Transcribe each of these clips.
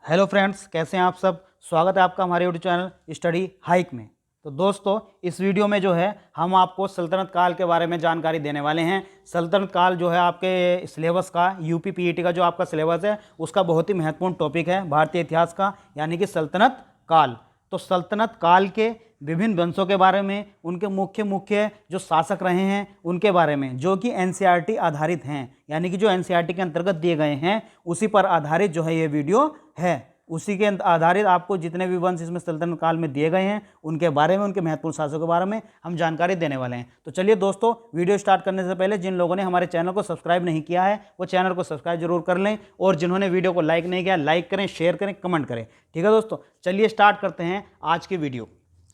Hello friends, कैसे हैं आप सब। स्वागत है आपका हमारे यूट्यूब चैनल स्टडी हाइक में। तो दोस्तों, इस वीडियो में जो है हम आपको सल्तनत काल के बारे में जानकारी देने वाले हैं। सल्तनत काल जो है आपके सिलेबस का, यूपी पीईटी का जो आपका सिलेबस है उसका बहुत ही महत्वपूर्ण टॉपिक है भारतीय इतिहास का, यानी कि सल्तनत काल। तो सल्तनत काल के विभिन्न वंशों के बारे में, उनके मुख्य मुख्य जो शासक रहे हैं उनके बारे में, जो कि एनसीईआरटी आधारित हैं, यानी कि जो एनसीईआरटी के अंतर्गत दिए गए हैं उसी पर आधारित जो है ये वीडियो है। उसी के आधारित आपको जितने भी वंश इसमें सल्तनत काल में दिए गए हैं उनके बारे में, उनके महत्वपूर्ण शासकों के बारे में हम जानकारी देने वाले हैं। तो चलिए दोस्तों, वीडियो स्टार्ट करने से पहले जिन लोगों ने हमारे चैनल को सब्सक्राइब नहीं किया है वो चैनल को सब्सक्राइब जरूर कर लें, और जिन्होंने वीडियो को लाइक नहीं किया लाइक करें, शेयर करें, कमेंट करें। ठीक है दोस्तों, चलिए स्टार्ट करते हैं आज की वीडियो।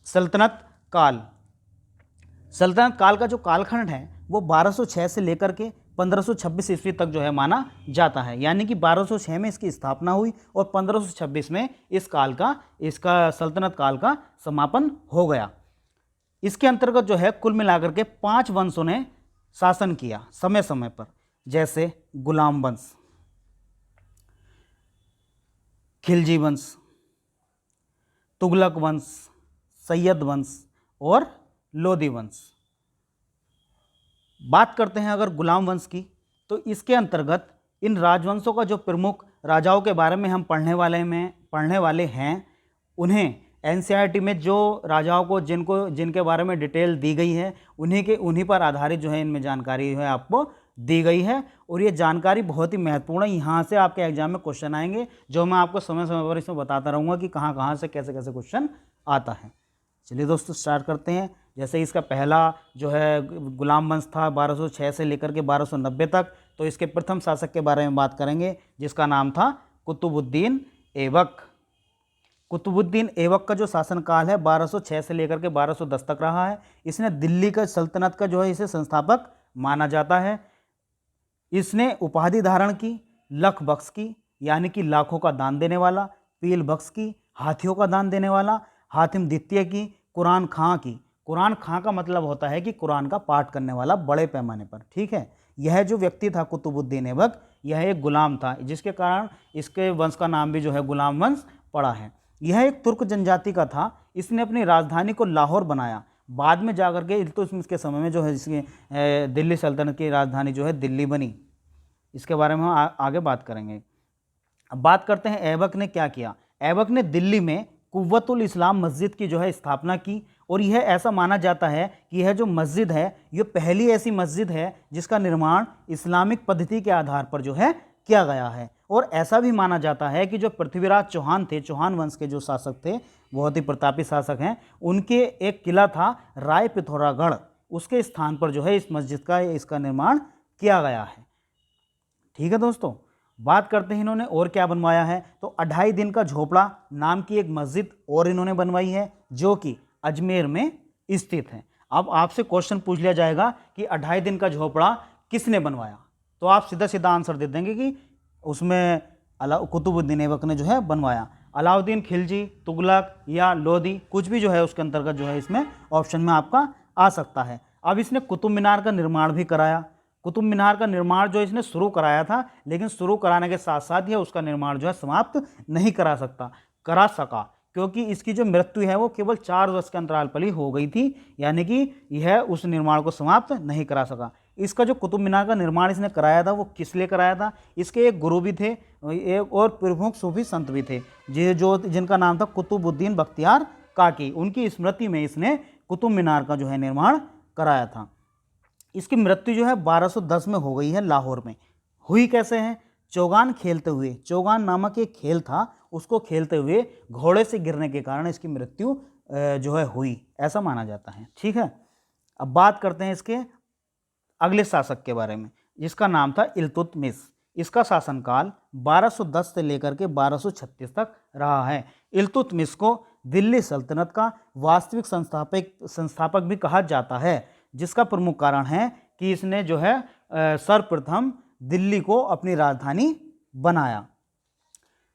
सल्तनत काल। सल्तनत काल का जो कालखंड है वो 1206 से लेकर के 1526 ईस्वी तक जो है माना जाता है, यानी कि 1206 में इसकी स्थापना हुई और 1526 में इसका सल्तनत काल का समापन हो गया। इसके अंतर्गत जो है कुल मिलाकर के 5 वंशों ने शासन किया समय समय पर, जैसे गुलाम वंश, खिलजी वंश, तुगलक वंश, सैयद वंश और लोदी वंश। बात करते हैं अगर गुलाम वंश की, तो इसके अंतर्गत इन राजवंशों का जो प्रमुख राजाओं के बारे में हम पढ़ने वाले हैं, उन्हें एनसीईआरटी में जो राजाओं को जिनके बारे में डिटेल दी गई है उन्हीं पर आधारित जो है इनमें जानकारी है आपको दी गई है। और ये जानकारी बहुत ही महत्वपूर्ण है, यहाँ से आपके एग्जाम में क्वेश्चन आएंगे जो मैं आपको समय समय पर इसमें बताता रहूँगा कि कहाँ कहाँ से कैसे कैसे क्वेश्चन आता है। चलिए दोस्तों स्टार्ट करते हैं। जैसे इसका पहला जो है गुलाम वंश था 1206 से लेकर के 1290 तक। तो इसके प्रथम शासक के बारे में बात करेंगे जिसका नाम था कुतुबुद्दीन ऐबक। कुतुबुद्दीन ऐबक का जो शासनकाल है 1206 से लेकर के 1210 तक रहा है। इसने दिल्ली का सल्तनत का जो है इसे संस्थापक माना जाता है। इसने उपाधि धारण की लख बख्श की, यानी कि लाखों का दान देने वाला, पील बख्श की, हाथियों का दान देने वाला, हातिम द्वितीय की, कुरान खां की। कुरान खां का मतलब होता है कि कुरान का पाठ करने वाला बड़े पैमाने पर। ठीक है, यह जो व्यक्ति था कुतुबुद्दीन ऐबक, यह एक गुलाम था, जिसके कारण इसके वंश का नाम भी जो है गुलाम वंश पड़ा है। यह एक तुर्क जनजाति का था। इसने अपनी राजधानी को लाहौर बनाया। बाद में जाकर के इल्तुतमिश के समय में जो है इसकी दिल्ली सल्तनत की राजधानी जो है दिल्ली बनी। इसके बारे में हम आगे बात करेंगे। अब बात करते हैं ऐबक ने क्या किया। ऐबक ने दिल्ली में कुव्वतुल इस्लाम मस्जिद की जो है स्थापना की, और यह ऐसा माना जाता है कि यह जो मस्जिद है यह पहली ऐसी मस्जिद है जिसका निर्माण इस्लामिक पद्धति के आधार पर जो है किया गया है। और ऐसा भी माना जाता है कि जो पृथ्वीराज चौहान थे, चौहान वंश के जो शासक थे, बहुत ही प्रतापी शासक हैं, उनके एक किला था राय पिथौरागढ़, उसके स्थान पर जो है इस मस्जिद का इसका निर्माण किया गया है। ठीक है दोस्तों, बात करते हैं इन्होंने और क्या बनवाया है। तो 2.5 दिन का झोपड़ा नाम की एक मस्जिद और इन्होंने बनवाई है, जो कि अजमेर में स्थित है। अब आपसे क्वेश्चन पूछ लिया जाएगा कि 2.5 दिन का झोपड़ा किसने बनवाया, तो आप सीधा सीधा आंसर दे देंगे कि उसमें कुतुबुद्दीन ऐबक ने जो है बनवाया। अलाउद्दीन खिलजी, तुगलक या लोदी, कुछ भी जो है उसके अंतर्गत जो है इसमें ऑप्शन में आपका आ सकता है। अब इसने कुतुब मीनार का निर्माण भी कराया। कुतुब मीनार का निर्माण जो इसने शुरू कराया था, लेकिन शुरू कराने के साथ साथ यह उसका निर्माण जो है समाप्त नहीं करा सका, क्योंकि इसकी जो मृत्यु है वो केवल 4 वर्ष के अंतराल पर ही हो गई थी, यानी कि यह उस निर्माण को समाप्त नहीं करा सका। इसका जो कुतुब मीनार का निर्माण इसने कराया था वो किस लिए कराया था। इसके एक गुरु भी थे, एक और प्रमुख सूफी संत भी थे जिनका नाम था कुतुबुद्दीन बख्तियार काकी। उनकी स्मृति में इसने कुतुब मीनार का जो है निर्माण कराया था। इसकी मृत्यु जो है 1210 में हो गई है लाहौर में। हुई कैसे है? चौगान खेलते हुए, चौगान नामक एक खेल था, उसको खेलते हुए घोड़े से गिरने के कारण इसकी मृत्यु जो है हुई, ऐसा माना जाता है। ठीक है, अब बात करते हैं इसके अगले शासक के बारे में, जिसका नाम था इल्तुतमिश। इसका शासनकाल 1210 से लेकर के 1236 तक रहा है। इल्तुतमिश को दिल्ली सल्तनत का वास्तविक संस्थापक भी कहा जाता है, जिसका प्रमुख कारण है कि इसने जो है सर्वप्रथम दिल्ली को अपनी राजधानी बनाया।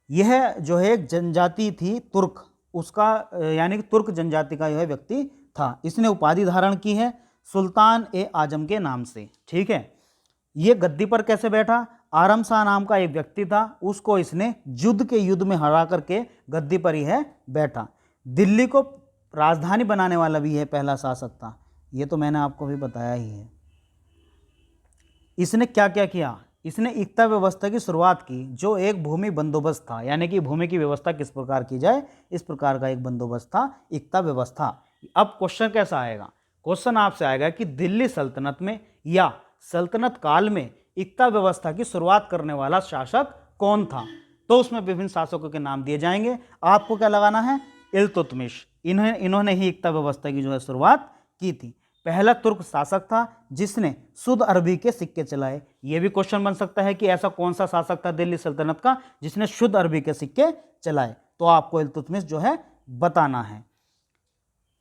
यह जो है एक जनजाति थी तुर्क, उसका यानी कि तुर्क जनजाति का यह व्यक्ति था। इसने उपाधि धारण की है सुल्तान ए आजम के नाम से। ठीक है, ये गद्दी पर कैसे बैठा? आरम शाह नाम का एक व्यक्ति था, उसको इसने युद्ध में हरा करके गद्दी पर ही है बैठा। दिल्ली को राजधानी बनाने वाला भी है पहला शासक था, ये तो मैंने आपको भी बताया ही है। इसने क्या क्या किया, इसने इक्ता व्यवस्था की शुरुआत की, जो एक भूमि बंदोबस्त था, यानी कि भूमि की व्यवस्था किस प्रकार की जाए, इस प्रकार का एक बंदोबस्त था इक्ता व्यवस्था। अब क्वेश्चन कैसा आएगा, क्वेश्चन आपसे आएगा कि दिल्ली सल्तनत में या सल्तनत काल में इक्ता व्यवस्था की शुरुआत करने वाला शासक कौन था। तो उसमें विभिन्न शासकों के नाम दिए जाएंगे, आपको क्या लगाना है, इल्तुतमिश। इन्होंने ही इक्ता व्यवस्था की जो है शुरुआत की थी। पहला तुर्क शासक था जिसने शुद्ध अरबी के सिक्के चलाए। यह भी क्वेश्चन बन सकता है कि ऐसा कौन सा शासक था दिल्ली सल्तनत का जिसने शुद्ध अरबी के सिक्के चलाए, तो आपको इल्तुतमिश जो है बताना है।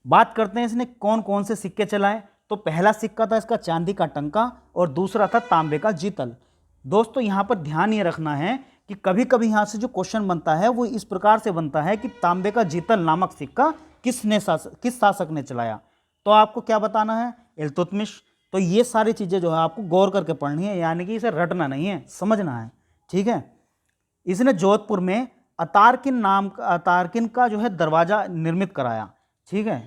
बात करते हैं इसने कौन कौन से सिक्के चलाए। तो पहला सिक्का था इसका चांदी का टंका और दूसरा था तांबे का जीतल। दोस्तों यहां पर ध्यान ये रखना है कि कभी कभी यहां से जो क्वेश्चन बनता है वो इस प्रकार से बनता है कि तांबे का जीतल नामक सिक्का किस शासक ने चलाया। तो आपको क्या बताना है, इल्तुतमिश। तो ये सारी चीज़ें जो है आपको गौर करके पढ़नी है, यानी कि इसे रटना नहीं है, समझना है, ठीक है। इसने जोधपुर में अतारकिन का जो है दरवाज़ा निर्मित कराया, ठीक है।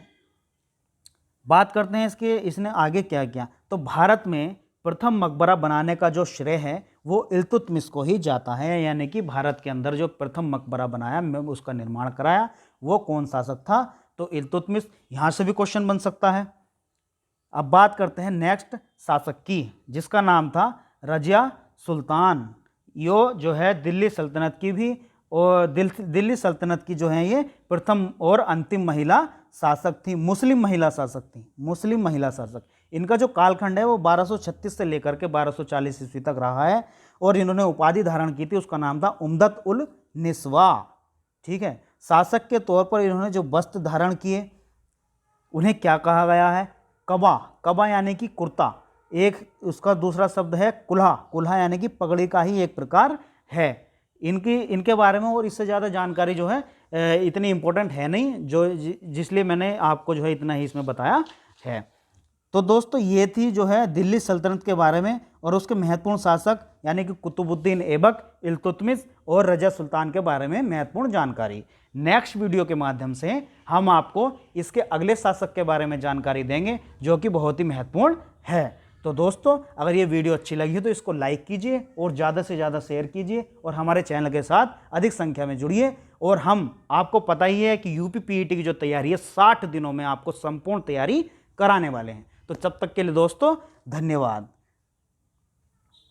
बात करते हैं इसने आगे क्या किया। तो भारत में प्रथम मकबरा बनाने का जो श्रेय है वो इल्तुतमिश को ही जाता है, यानी कि भारत के अंदर जो प्रथम मकबरा बनाया, उसका निर्माण कराया, वो कौन शासक था, तो इल्तुतमिश। यहां से भी क्वेश्चन बन सकता है। अब बात करते हैं नेक्स्ट शासक की, जिसका नाम था रजिया सुल्तान। यो जो है दिल्ली सल्तनत की भी और दिल्ली सल्तनत की जो है ये प्रथम और अंतिम महिला शासक थी, मुस्लिम महिला शासक थी, मुस्लिम महिला शासक। इनका जो कालखंड है वो 1236 से लेकर के 1240 ईस्वी तक रहा है और इन्होंने उपाधि धारण की थी, उसका नाम था उम्दत उल निस्वा, ठीक है। शासक के तौर पर इन्होंने जो वस्त्र धारण किए उन्हें क्या कहा गया है, कबा। कबा यानी कि कुर्ता, एक उसका दूसरा शब्द है कुल्हा। कुल्हा यानी कि पगड़ी का ही एक प्रकार है। इनके बारे में और इससे ज़्यादा जानकारी जो है इतनी इम्पोर्टेंट है नहीं, जो जिसलिए मैंने आपको जो है इतना ही इसमें बताया है। तो दोस्तों ये थी जो है दिल्ली सल्तनत के बारे में और उसके महत्वपूर्ण शासक यानी कि कुतुबुद्दीन ऐबक, इल्तुतमिश और रजिया सुल्तान के बारे में महत्वपूर्ण जानकारी। नेक्स्ट वीडियो के माध्यम से हम आपको इसके अगले शासक के बारे में जानकारी देंगे जो कि बहुत ही महत्वपूर्ण है। तो दोस्तों अगर ये वीडियो अच्छी लगी हो तो इसको लाइक कीजिए और ज़्यादा से ज़्यादा शेयर कीजिए और हमारे चैनल के साथ अधिक संख्या में जुड़िए। और हम आपको पता ही है कि यूपी पीईटी की जो तैयारी है 60 दिनों में आपको संपूर्ण तैयारी कराने वाले हैं। तो तब तक के लिए दोस्तों धन्यवाद।